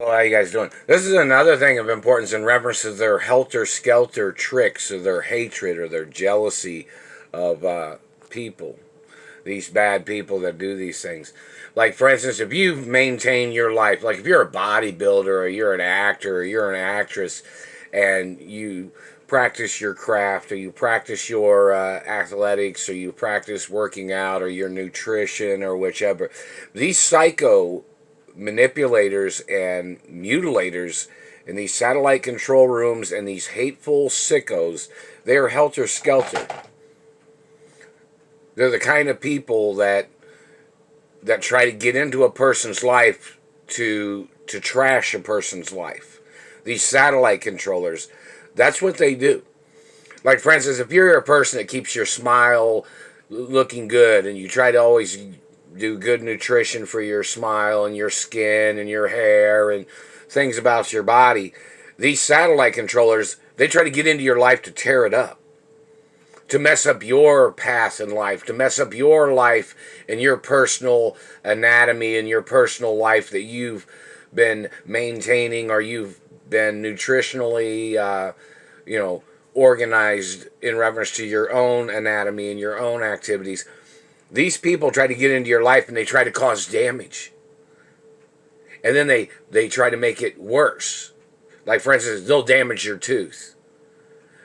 Well, how you guys doing? This is another thing of importance in reference to their helter-skelter tricks or their hatred or their jealousy of people. These bad people that do these things. Like, for instance, if you maintain your life, like if you're a bodybuilder or you're an actor or you're an actress and you practice your craft or you practice your athletics or you practice working out or your nutrition or whichever, these psycho manipulators and mutilators in these satellite control rooms and these hateful sickos, they are helter skelter. They're the kind of people that try to get into a person's life to trash a person's life. These satellite controllers, that's what they do. Like, for instance, if you're a person that keeps your smile looking good and you try to always do good nutrition for your smile and your skin and your hair and things about your body, these satellite controllers, they try to get into your life to tear it up, to mess up your path in life, to mess up your life and your personal anatomy and your personal life that you've been maintaining or you've been nutritionally, organized in reference to your own anatomy and your own activities. These people try to get into your life and they try to cause damage. And then they try to make it worse. Like, for instance, they'll damage your tooth.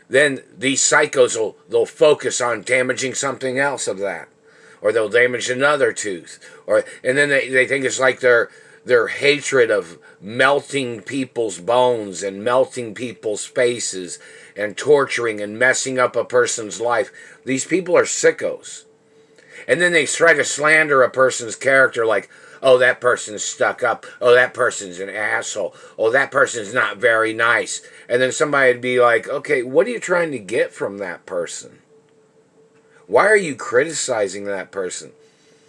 Then these psychos they'll focus on damaging something else of that. Or they'll damage another tooth. And then they think it's like their hatred of melting people's bones and melting people's faces and torturing and messing up a person's life. These people are sickos. And then they try to slander a person's character like, oh, that person's stuck up. Oh, that person's an asshole. Oh, that person's not very nice. And then somebody would be like, okay, what are you trying to get from that person? Why are you criticizing that person?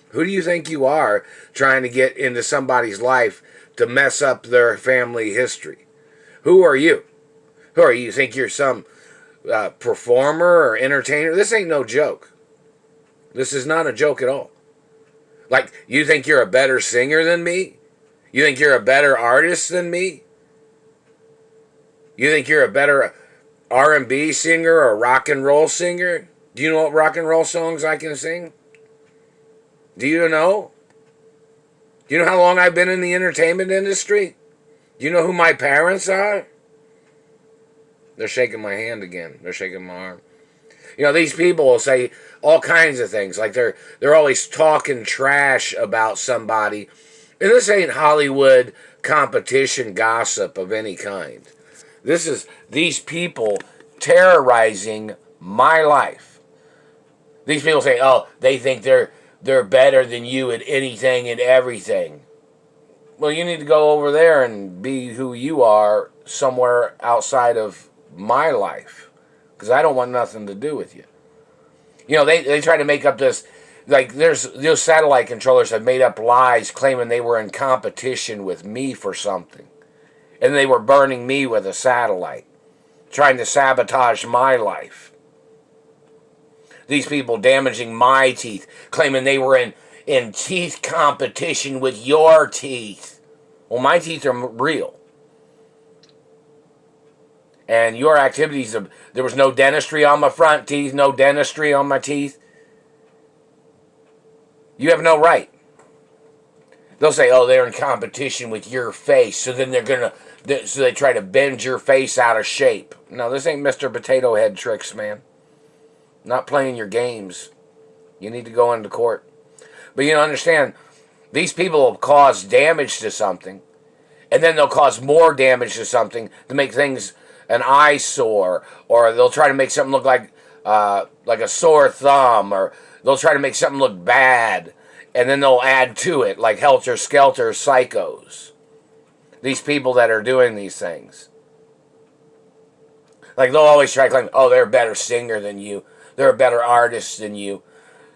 Who do you think you are trying to get into somebody's life to mess up their family history? Who are you? Who are you? You think you're some performer or entertainer? This ain't no joke. This is not a joke at all. Like, you think you're a better singer than me? You think you're a better artist than me? You think you're a better R&B singer or rock and roll singer? Do you know what rock and roll songs I can sing? Do you know? Do you know how long I've been in the entertainment industry? Do you know who my parents are? They're shaking my hand again. They're shaking my arm. These people will say all kinds of things. Like they're always talking trash about somebody. And this ain't Hollywood competition gossip of any kind. This is these people terrorizing my life. These people say, oh, they think they're better than you at anything and everything. Well, you need to go over there and be who you are somewhere outside of my life. Because I don't want nothing to do with you. They try to make up this, like, those satellite controllers have made up lies claiming they were in competition with me for something. And they were burning me with a satellite, trying to sabotage my life. These people damaging my teeth, claiming they were in teeth competition with your teeth. Well, my teeth are real. And your activities there was no dentistry on my front teeth, no dentistry on my teeth. You have no right. They'll say, oh, they're in competition with your face, so then so they try to bend your face out of shape. No, this ain't Mr. Potato Head tricks, man. Not playing your games. You need to go into court. But understand, these people will cause damage to something, and then they'll cause more damage to something to make things an eyesore, or they'll try to make something look like a sore thumb, or they'll try to make something look bad, and then they'll add to it like helter-skelter psychos. These people that are doing these things. Like, they'll always try to claim, oh, they're a better singer than you, they're a better artist than you,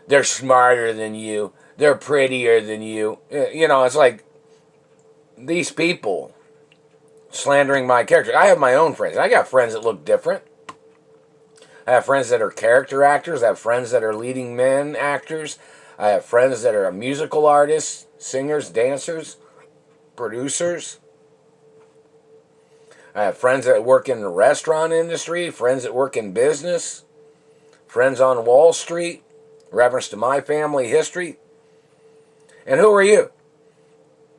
they're smarter than you, they're prettier than you. It's like these people slandering my character. I have my own friends. I got friends that look different. I have friends that are character actors. I have friends that are leading men actors. I have friends that are musical artists, singers, dancers, producers. I have friends that work in the restaurant industry, friends that work in business, friends on Wall Street, reference to my family history. And who are you?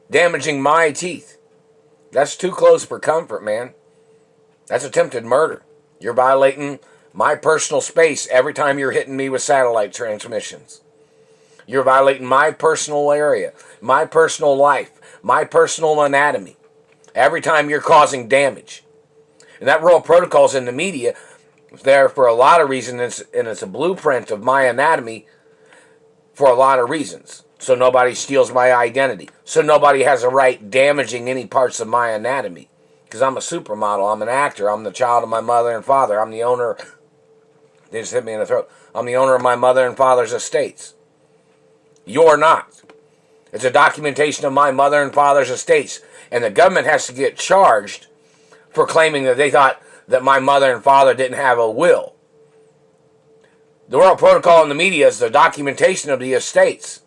Damaging my teeth. That's too close for comfort, man. That's attempted murder. You're violating my personal space every time you're hitting me with satellite transmissions. You're violating my personal area, my personal life, my personal anatomy, every time you're causing damage. And that Royal Protocol's in the media. It's there for a lot of reasons, and it's a blueprint of my anatomy for a lot of reasons. So nobody steals my identity. So nobody has a right damaging any parts of my anatomy. Because I'm a supermodel, I'm an actor, I'm the child of my mother and father, I'm the owner, they just hit me in the throat, I'm the owner of my mother and father's estates. You're not. It's a documentation of my mother and father's estates. And the government has to get charged for claiming that they thought that my mother and father didn't have a will. The Royal Protocol in the media is the documentation of the estates,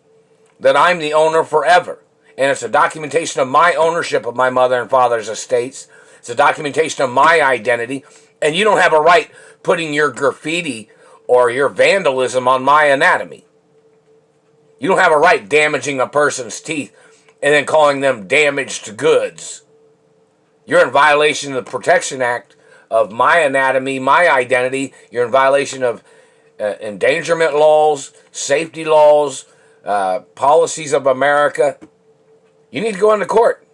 that I'm the owner forever. And it's a documentation of my ownership of my mother and father's estates. It's a documentation of my identity. And you don't have a right putting your graffiti or your vandalism on my anatomy. You don't have a right damaging a person's teeth and then calling them damaged goods. You're in violation of the Protection Act of my anatomy, my identity. You're in violation of endangerment laws, safety laws, policies of America. You need to go into court.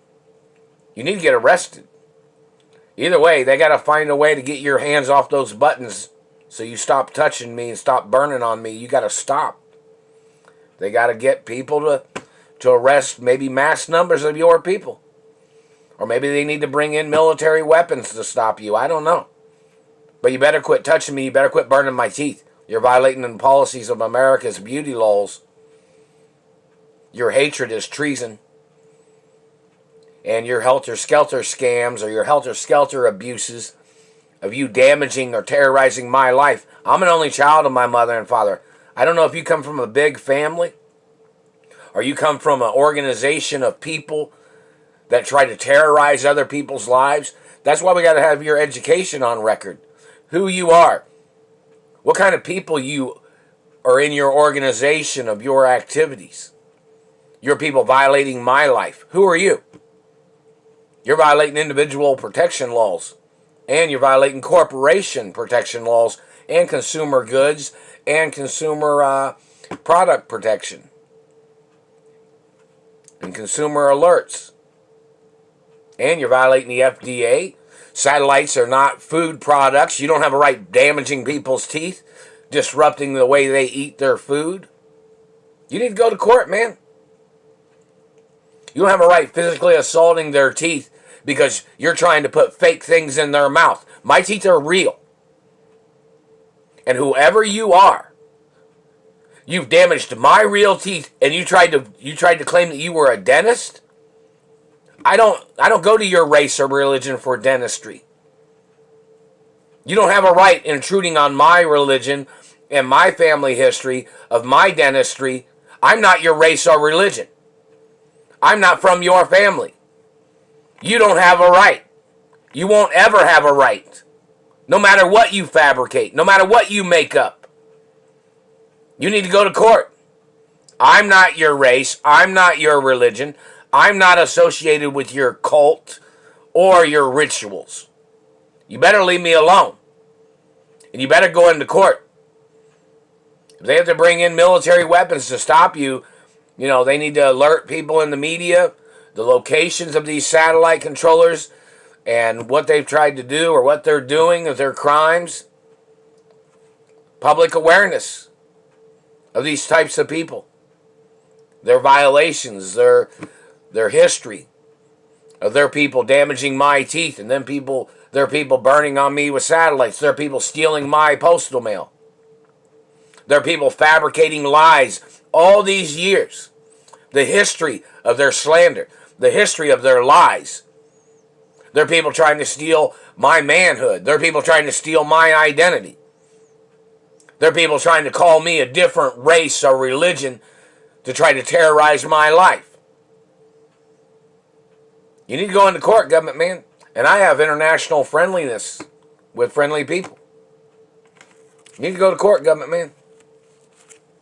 You need to get arrested. Either way, they got to find a way to get your hands off those buttons so you stop touching me and stop burning on me. You got to stop. They got to get people to arrest maybe mass numbers of your people. Or maybe they need to bring in military weapons to stop you. I don't know. But you better quit touching me. You better quit burning my teeth. You're violating the policies of America's beauty laws. Your hatred is treason. And your helter-skelter scams or your helter-skelter abuses of you damaging or terrorizing my life. I'm an only child of my mother and father. I don't know if you come from a big family or you come from an organization of people that try to terrorize other people's lives. That's why we got to have your education on record. Who you are. What kind of people you are in your organization of your activities. You're people violating my life. Who are you? You're violating individual protection laws. And you're violating corporation protection laws and consumer goods and consumer product protection. And consumer alerts. And you're violating the FDA. Satellites are not food products. You don't have a right damaging people's teeth, disrupting the way they eat their food. You need to go to court, man. You don't have a right physically assaulting their teeth because you're trying to put fake things in their mouth. My teeth are real. And whoever you are, you've damaged my real teeth and you tried to claim that you were a dentist? I don't go to your race or religion for dentistry. You don't have a right intruding on my religion and my family history of my dentistry. I'm not your race or religion. I'm not from your family. You don't have a right. You won't ever have a right. No matter what you fabricate, no matter what you make up. You need to go to court. I'm not your race. I'm not your religion. I'm not associated with your cult or your rituals. You better leave me alone. And you better go into court. If they have to bring in military weapons to stop you, they need to alert people in the media, the locations of these satellite controllers, and what they've tried to do or what they're doing of their crimes. Public awareness of these types of people. Their violations, their history of their people damaging my teeth, and then their people burning on me with satellites. Their people stealing my postal mail. Their people fabricating lies all these years. The history of their slander. The history of their lies. There are people trying to steal my manhood. There are people trying to steal my identity. There are people trying to call me a different race or religion to try to terrorize my life. You need to go into court, government man, And I have international friendliness with friendly people. You can go to court, government man.